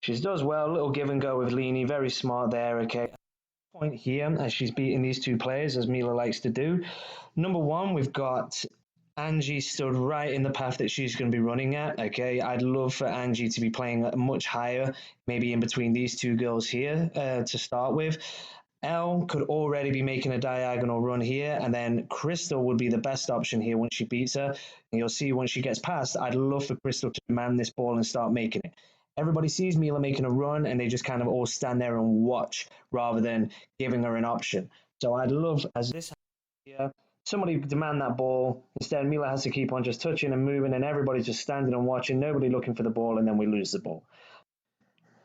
She does well, little give and go with Leanie, very smart there, okay. Point here as she's beating these two players, as Mila likes to do. Number one, we've got Angie stood right in the path that she's going to be running at. Okay, I'd love for Angie to be playing much higher, maybe in between these two girls here to start with. Elle could already be making a diagonal run here, and then Crystal would be the best option here once she beats her. And you'll see once she gets past, I'd love for Crystal to man this ball and start making it. Everybody sees Mila making a run, and they just kind of all stand there and watch rather than giving her an option. So I'd love, as this here, somebody demand that ball. Instead, Mila has to keep on just touching and moving, and everybody's just standing and watching, nobody looking for the ball, and then we lose the ball.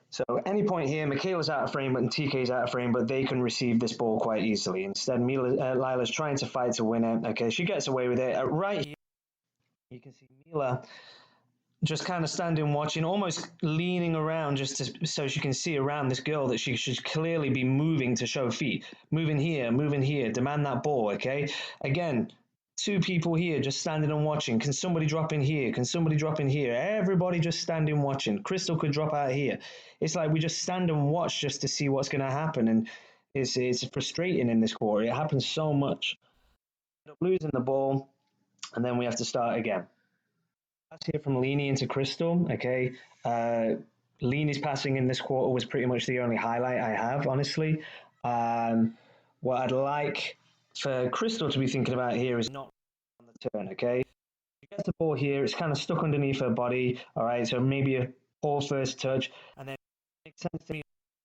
So any point here, Michaela's out of frame, but TK's out of frame, but they can receive this ball quite easily. Instead, Lila's trying to fight to win it. Okay, she gets away with it. Right here, you can see Mila just kind of standing watching, almost leaning around just so she can see around this girl that she should clearly be moving to show feet. Moving here, demand that ball, okay? Again, two people here just standing and watching. Can somebody drop in here? Can somebody drop in here? Everybody just standing watching. Crystal could drop out here. It's like we just stand and watch just to see what's going to happen, and it's frustrating in this quarter. It happens so much. End up losing the ball, and then we have to start again. Pass here from Leanie into Crystal. Okay, Leanie's passing in this quarter was pretty much the only highlight I have, honestly. What I'd like for Crystal to be thinking about here is not on the turn. Okay, she gets the ball here. It's kind of stuck underneath her body. All right, so maybe a poor first touch, and then it makes sense to me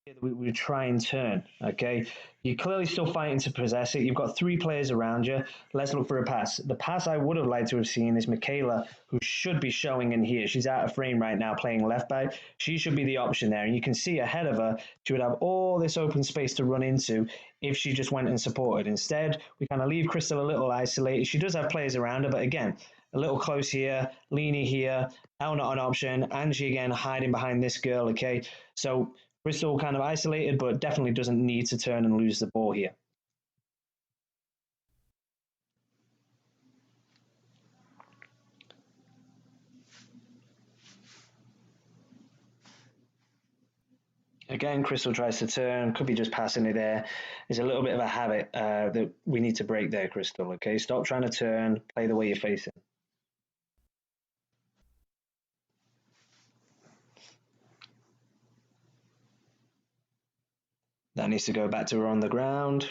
that we try and turn. Okay, you're clearly still fighting to possess it. You've got three players around you. Let's look for a pass. The pass I would have liked to have seen is Michaela, who should be showing in here. She's out of frame right now playing left back. She should be the option there, and you can see ahead of her she would have all this open space to run into if she just went and supported. Instead, we kind of leave Crystal a little isolated. She does have players around her, but again, a little close here, Leanie here, Elle not an option, Angie again hiding behind this girl. Okay, so Crystal kind of isolated, but definitely doesn't need to turn and lose the ball here. Again, Crystal tries to turn, could be just passing it there. There's a little bit of a habit that we need to break there, Crystal. Okay, stop trying to turn, play the way you're facing. That needs to go back to her on the ground.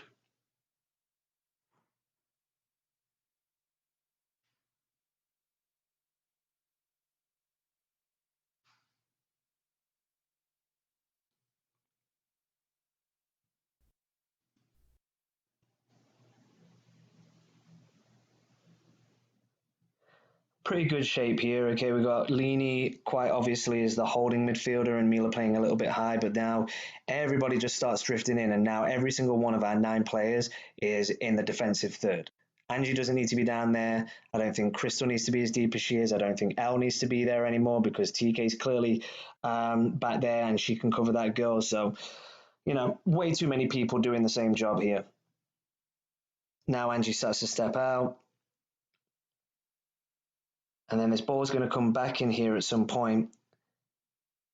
Pretty good shape here. Okay, we got Leanie quite obviously as the holding midfielder and Mila playing a little bit high, but now everybody just starts drifting in, and now every single one of our 9 players is in the defensive third. Angie doesn't need to be down there. I don't think Crystal needs to be as deep as she is. I don't think Elle needs to be there anymore because TK's clearly back there and she can cover that girl. So, way too many people doing the same job here. Now Angie starts to step out. And then this ball's going to come back in here at some point.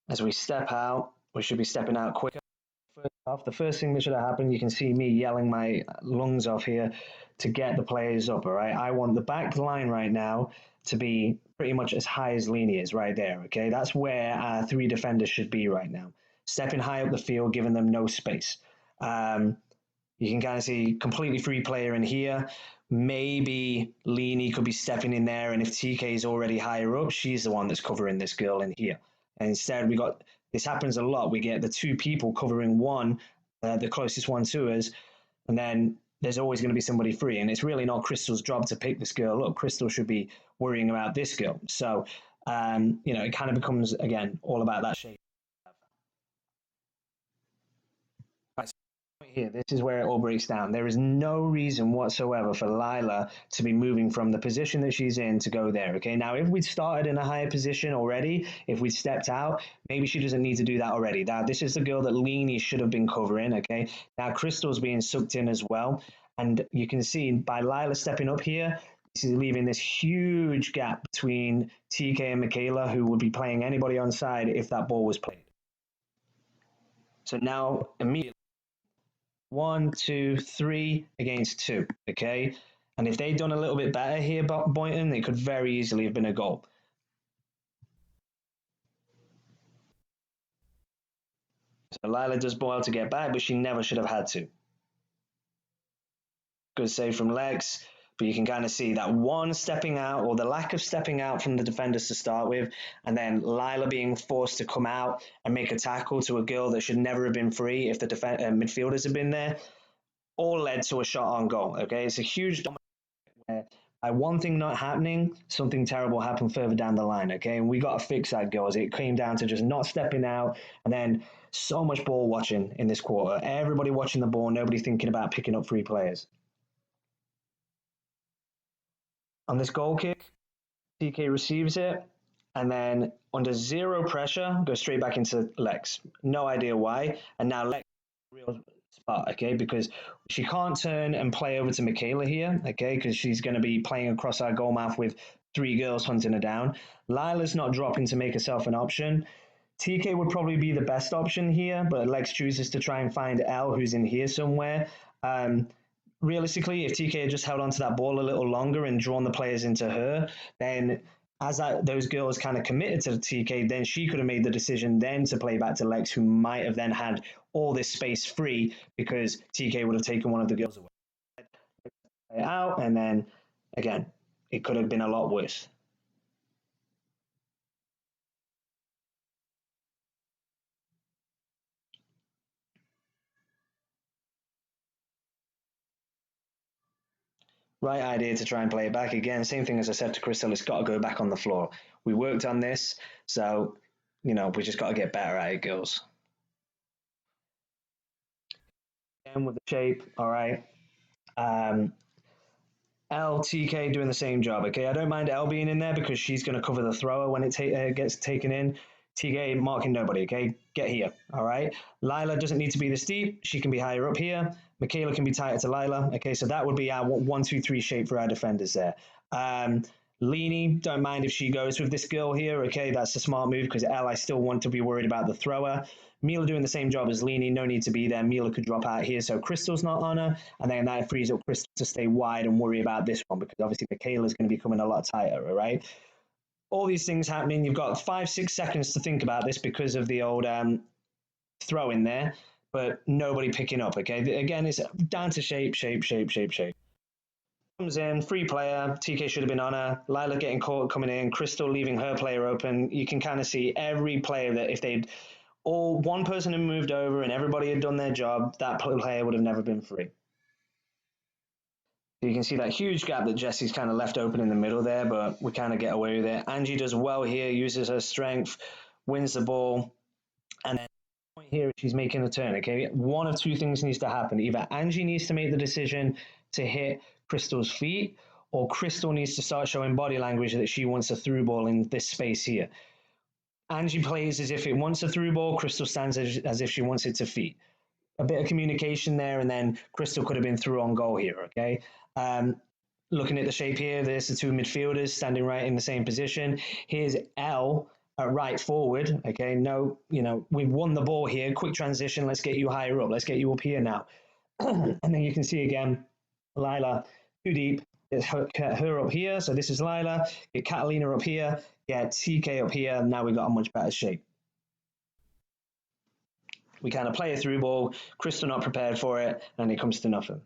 As we step out, we should be stepping out quicker. The first thing that should have happened, you can see me yelling my lungs off here to get the players up, all right? I want the back line right now to be pretty much as high as Leanie is right there, okay? That's where our 3 defenders should be right now. Stepping high up the field, giving them no space. You can kind of see completely free player in here. Maybe Leanie could be stepping in there, and if TK is already higher up, she's the one that's covering this girl in here. And instead, this happens a lot. We get the 2 people covering one, the closest one to us, and then there's always going to be somebody free. And it's really not Crystal's job to pick this girl up. Crystal should be worrying about this girl. So, it kind of becomes, again, all about that shape. Here, this is where it all breaks down. There is no reason whatsoever for Lila to be moving from the position that she's in to go there. Okay, now if we'd started in a higher position already, if we'd stepped out, maybe she doesn't need to do that already. Now, this is the girl that Leanie should have been covering. Okay, now Crystal's being sucked in as well, and you can see by Lila stepping up here, this is leaving this huge gap between TK and Michaela, who would be playing anybody on side if that ball was played. So now immediately 1, 2, 3 against 2. Okay. And if they'd done a little bit better here, Boynton, it could very easily have been a goal. So Lila does boil to get back, but she never should have had to. Good save from Lex, but you can kind of see that one stepping out or the lack of stepping out from the defenders to start with, and then Lila being forced to come out and make a tackle to a girl that should never have been free if the midfielders had been there, all led to a shot on goal. Okay, it's a huge domination where by one thing not happening, something terrible happened further down the line. Okay, and we got to fix that, girls. It came down to just not stepping out, and then so much ball watching in this quarter. Everybody watching the ball, nobody thinking about picking up free players. On this goal kick, TK receives it, and then under zero pressure, goes straight back into Lex. No idea why. And now Lex real spot, okay, because she can't turn and play over to Michaela here, okay, because she's going to be playing across our goal mouth with 3 girls hunting her down. Lila's not dropping to make herself an option. TK would probably be the best option here, but Lex chooses to try and find Elle, who's in here somewhere. Realistically, if TK had just held onto that ball a little longer and drawn the players into her, then as those girls kind of committed to TK, then she could have made the decision then to play back to Lex, who might have then had all this space free because TK would have taken one of the girls away. Play it out, and then again, it could have been a lot worse. Right idea to try and play it back again. Same thing as I said to Crystal, it's got to go back on the floor. We worked on this, so we just got to get better at it, girls. Again with the shape, all right. LTK doing the same job. Okay, I don't mind L being in there because she's going to cover the thrower when it gets taken in. TK marking nobody. Okay, get here. All right. Lila doesn't need to be this deep. She can be higher up here. Michaela can be tighter to Lila. Okay, so that would be our 1-2-3 shape for our defenders there. Leanie, don't mind if she goes with this girl here. Okay, that's a smart move because L, I still want to be worried about the thrower. Mila doing the same job as Leanie, no need to be there. Mila could drop out here, so Crystal's not on her, and then that frees up Crystal to stay wide and worry about this one because obviously Michaela's going to be coming a lot tighter, all right? All these things happening, you've got 5-6 seconds to think about this because of the old throw in there, but nobody picking up, okay? Again, it's down to shape. Comes in, free player, TK should have been on her, Lila getting caught coming in, Crystal leaving her player open. You can kind of see every player that if they'd all one person had moved over and everybody had done their job, that player would have never been free. You can see that huge gap that Jesse's kind of left open in the middle there, but we kind of get away with it. Angie does well here, uses her strength, wins the ball, and then here she's making a turn. Okay, one of two things needs to happen: either Angie needs to make the decision to hit Crystal's feet, or Crystal needs to start showing body language that she wants a through ball in this space here. Angie plays as if it wants a through ball. Crystal stands as if she wants it to feet. A bit of communication there, and then Crystal could have been through on goal here, okay? Looking at the shape here, there's the two midfielders standing right in the same position. Here's L at right forward, okay? No, we've won the ball here. Quick transition. Let's get you higher up. Let's get you up here now. And then you can see again, Lila too deep. It's her up here. So this is Lila. Get Catalina up here. Get TK up here. Now we've got a much better shape. We kind of play a through ball. Crystal not prepared for it, and it comes to nothing.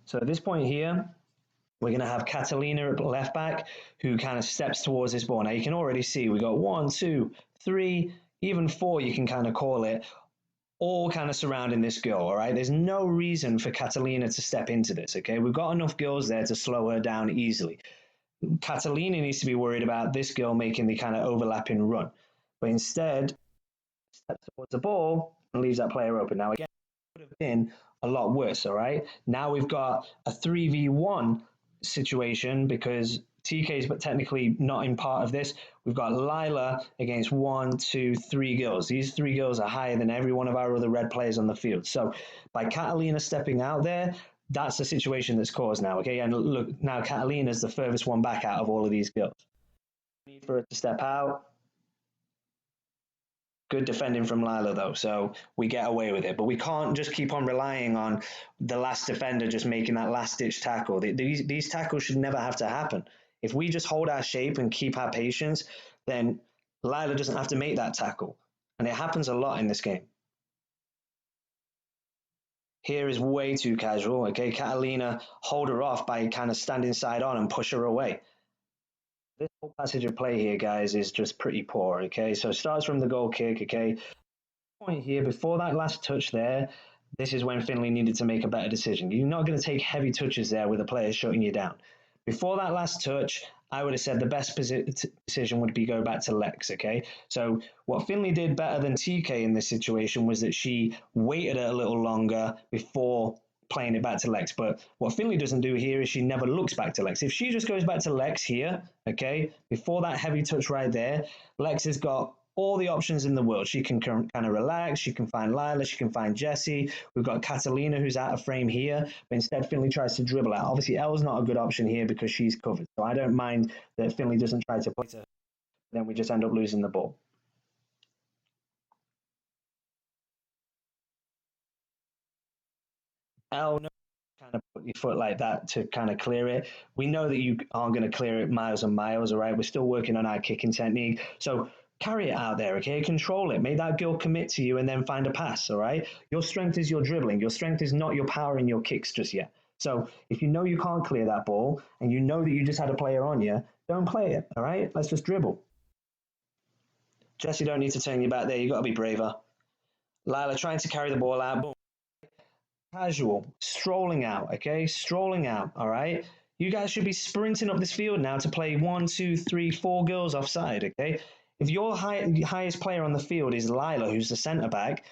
So at this point here, we're going to have Catalina at left back, who kind of steps towards this ball. Now you can already see we got 1, 2, 3, even 4. You can kind of call it, all kind of surrounding this girl. All right, there's no reason for Catalina to step into this. Okay, we've got enough girls there to slow her down easily. Catalina needs to be worried about this girl making the kind of overlapping run, but instead steps towards the ball and leaves that player open. Now again, it would have been a lot worse. All right, now we've got a 3v1 situation because TK is technically not in part of this. We've got Lila against 1, 2, 3 girls. These 3 girls are higher than every one of our other red players on the field. So by Catalina stepping out there, That's the situation that's caused now, okay? And look, now Catalina's the furthest one back out of all of these girls. Need for her to step out. Good defending from Lila, though, so we get away with it. But we can't just keep on relying on the last defender just making that last ditch tackle. These tackles should never have to happen. If we just hold our shape and keep our patience, then Lila doesn't have to make that tackle. And it happens a lot in this game. Here is way too casual, okay? Catalina hold her off by kind of standing side on and push her away. This whole passage of play here, guys, is just pretty poor, okay? So it starts from the goal kick, okay? Point here, before that last touch there, this is when Finley needed to make a better decision. You're not going to take heavy touches there with a player shutting you down. Before that last touch, I would have said the best decision would be go back to Lex, okay? So what Finley did better than TK in this situation was that she waited a little longer before playing it back to Lex. But what Finley doesn't do here is she never looks back to Lex. If she just goes back to Lex here, okay, before that heavy touch right there, Lex has got all the options in the world. She can kind of relax. She can find Lila. She can find Jessie. We've got Catalina, who's out of frame here, but instead Finley tries to dribble out. Obviously, Elle's not a good option here because she's covered. So I don't mind that Finley doesn't try to play to her. Then we just end up losing the ball. Elle, no, kind of put your foot like that to kind of clear it. We know that you aren't going to clear it miles and miles, all right? We're still working on our kicking technique. So carry it out there, okay? Control it. Make that girl commit to you and then find a pass, all right? Your strength is your dribbling. Your strength is not your power in your kicks just yet. So if you know you can't clear that ball and you know that you just had a player on you, don't play it, all right? Let's just dribble. Jess, you don't need to turn your back there. You've got to be braver. Lila trying to carry the ball out. Boom. Casual, strolling out, okay? Strolling out, all right? You guys should be sprinting up this field now to play 1, 2, 3, 4 girls offside, okay? If your highest player on the field is Lila, who's the centre back,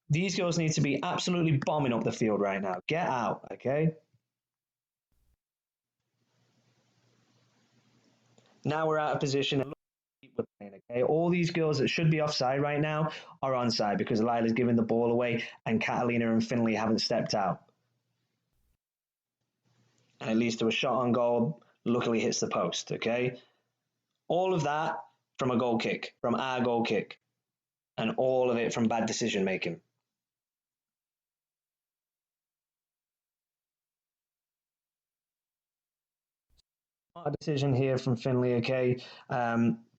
these girls need to be absolutely bombing up the field right now. Get out, okay? Now we're out of position. We're playing, okay? All these girls that should be offside right now are onside because Lila's giving the ball away and Catalina and Finley haven't stepped out. And it leads to a shot on goal. Luckily hits the post, okay? All of that from a goal kick, from our goal kick, and all of it from bad decision making. Not a decision here from Finley, okay?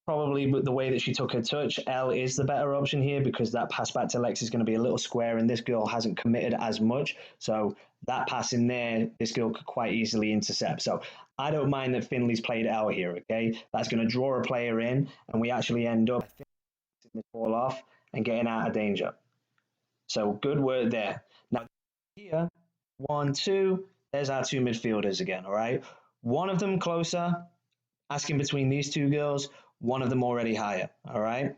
Probably the way that she took her touch, Elle is the better option here because that pass back to Lex is going to be a little square and this girl hasn't committed as much. So that pass in there, this girl could quite easily intercept. So I don't mind that Finley's played Elle here, okay? That's going to draw a player in and we actually end up taking this ball off and getting out of danger. So good work there. Now here, 1, 2, there's our two midfielders again, all right? One of them closer, asking between these two girls, one of them already higher, all right?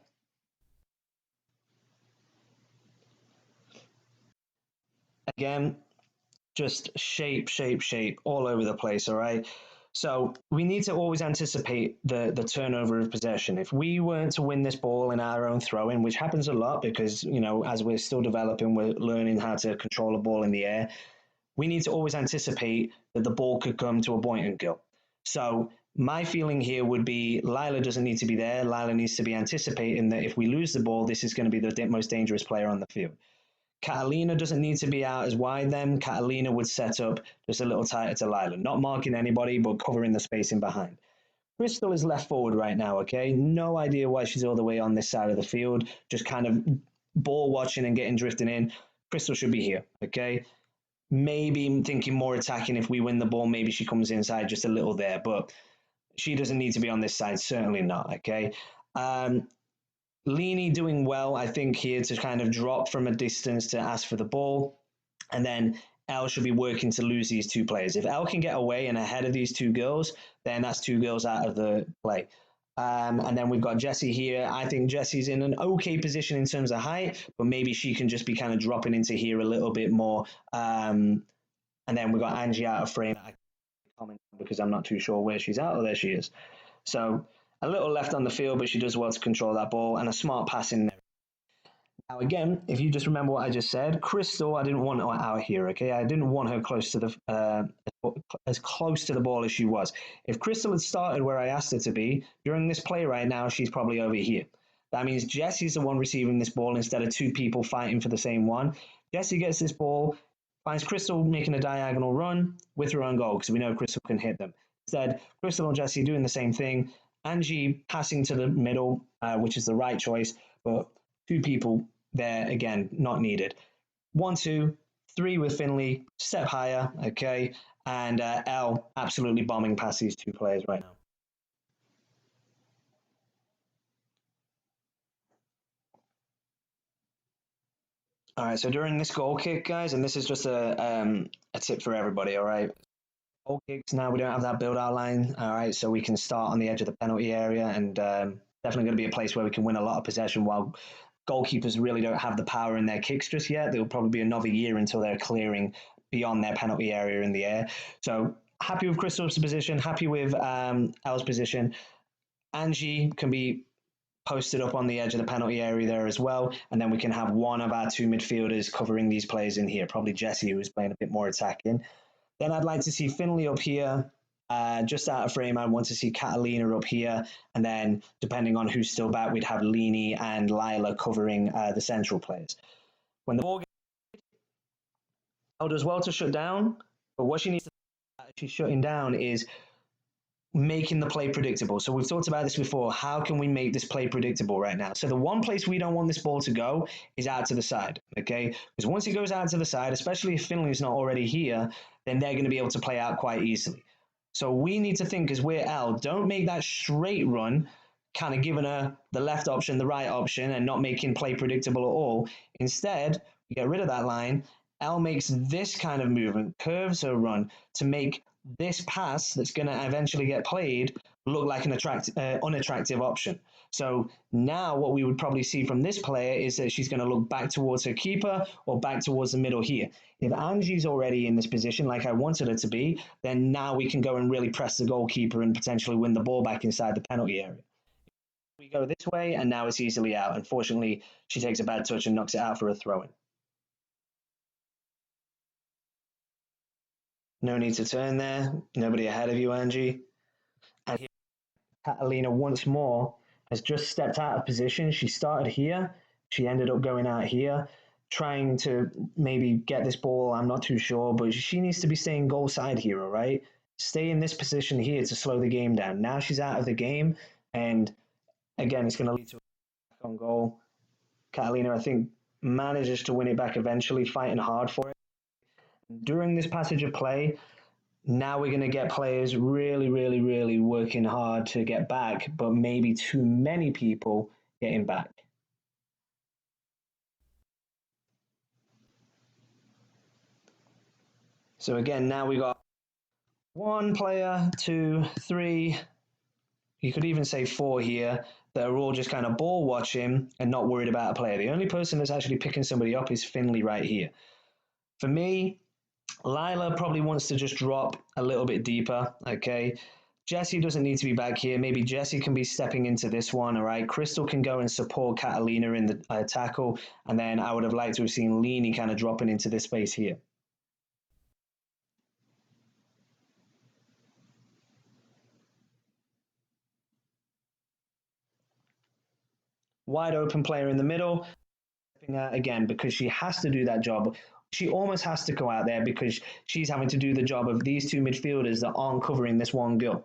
Again, just shape all over the place, all right? So we need to always anticipate the turnover of possession. If we weren't to win this ball in our own throw-in, which happens a lot because, you know, as we're still developing, we're learning how to control a ball in the air. We need to always anticipate that the ball could come to a Boynton girl. So my feeling here would be Lila doesn't need to be there. Lila needs to be anticipating that if we lose the ball, this is going to be the most dangerous player on the field. Catalina doesn't need to be out as wide then. Catalina would set up just a little tighter to Lila, not marking anybody, but covering the space in behind. Crystal is left forward right now, okay? No idea why she's all the way on this side of the field, just kind of ball watching and getting drifting in. Crystal should be here, okay? Maybe thinking more attacking if we win the ball, maybe she comes inside just a little there, but she doesn't need to be on this side, certainly not, okay? Leany doing well, I think, here to kind of drop from a distance to ask for the ball. And then Elle should be working to lose these two players. If Elle can get away and ahead of these two girls, then that's two girls out of the play. And then we've got Jessie here. I think Jessie's in an okay position in terms of height, but maybe she can just be kind of dropping into here a little bit more. And then we've got Angie out of frame. I comment because I'm not too sure where she's at. Oh, there she is. So a little left on the field, but she does well to control that ball and a smart pass in there. Now, again, if you just remember what I just said, Crystal, I didn't want her out here, okay? I didn't want her close to the as close to the ball as she was. If Crystal had started where I asked her to be, during this play right now, she's probably over here. That means Jesse's the one receiving this ball instead of two people fighting for the same one. Jesse gets this ball, finds Crystal making a diagonal run with her own goal because we know Crystal can hit them. Instead, Crystal and Jesse doing the same thing. Angie passing to the middle, which is the right choice, but two people there again, not needed. 1, 2, 3 with Finley, step higher, okay, and L absolutely bombing past these two players right now. All right, so during this goal kick, guys, and this is just a tip for everybody, all right? Goal kicks now, we don't have that build out line, all right, so we can start on the edge of the penalty area and definitely going to be a place where we can win a lot of possession while goalkeepers really don't have the power in their kicks just yet. There'll probably be another year until they're clearing beyond their penalty area in the air. So happy with Crystal's position, happy with Elle's position. Angie can be posted up on the edge of the penalty area there as well. And then we can have one of our two midfielders covering these players in here, probably Jesse, who's playing a bit more attacking. Then I'd like to see Finley up here, just out of frame. I want to see Catalina up here. And then depending on who's still back, we'd have Leanie and Lila covering the central players. When the ball gets Elle does well to shut down, but what she needs to actually shutting down is making the play predictable. So we've talked about this before. How can we make this play predictable right now? So the one place we don't want this ball to go is out to the side, okay? Because once it goes out to the side, especially if Finley's not already here, then they're going to be able to play out quite easily. So we need to think as we're Elle, don't make that straight run, kind of giving her the left option, the right option, and not making play predictable at all. Instead, we get rid of that line. Elle makes this kind of movement, curves her run to make this pass that's going to eventually get played look like an unattractive option. So now what we would probably see from this player is that she's going to look back towards her keeper or back towards the middle here. If Angie's already in this position like I wanted her to be, then now we can go and really press the goalkeeper and potentially win the ball back inside the penalty area. We go this way and now it's easily out. Unfortunately, she takes a bad touch and knocks it out for a throw-in. No need to turn there. Nobody ahead of you, Angie. And here, Catalina once more has just stepped out of position. She started here. She ended up going out here, trying to maybe get this ball. I'm not too sure, but she needs to be staying goal side here, all right? Stay in this position here to slow the game down. Now she's out of the game, and again, it's going to lead to a back on goal. Catalina, I think, manages to win it back eventually, fighting hard for it. During this passage of play, now we're going to get players really working hard to get back, but maybe too many people getting back. So again, now we got 1 player, 2, 3, you could even say 4 here, that are all just kind of ball watching and not worried about a player. The only person that's actually picking somebody up is Finley right here. For me, Lila probably wants to just drop a little bit deeper, okay? Jesse doesn't need to be back here. Maybe Jesse can be stepping into this one, all right? Crystal can go and support Catalina in the tackle, and then I would have liked to have seen Leanie kind of dropping into this space here. Wide open player in the middle, stepping out again because she has to do that job. She almost has to go out there because she's having to do the job of these two midfielders that aren't covering this one girl.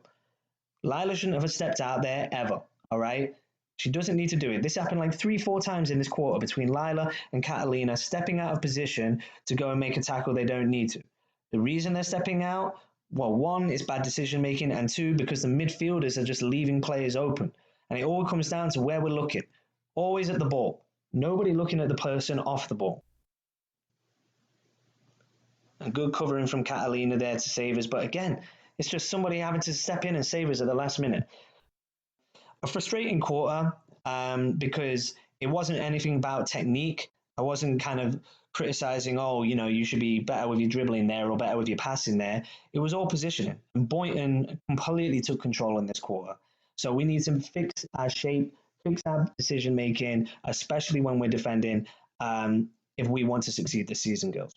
Lila shouldn't have stepped out there ever, all right? She doesn't need to do it. This happened like 3-4 times in this quarter between Lila and Catalina stepping out of position to go and make a tackle they don't need to. The reason they're stepping out, well, 1, it's bad decision making, and 2, because the midfielders are just leaving players open. And it all comes down to where we're looking. Always at the ball. Nobody looking at the person off the ball. A good covering from Catalina there to save us, but again, it's just somebody having to step in and save us at the last minute. A frustrating quarter because it wasn't anything about technique. I wasn't kind of criticizing, oh, you know, you should be better with your dribbling there or better with your passing there. It was all positioning. And Boynton completely took control in this quarter. So we need to fix our shape, fix our decision making, especially when we're defending, if we want to succeed this season, girls.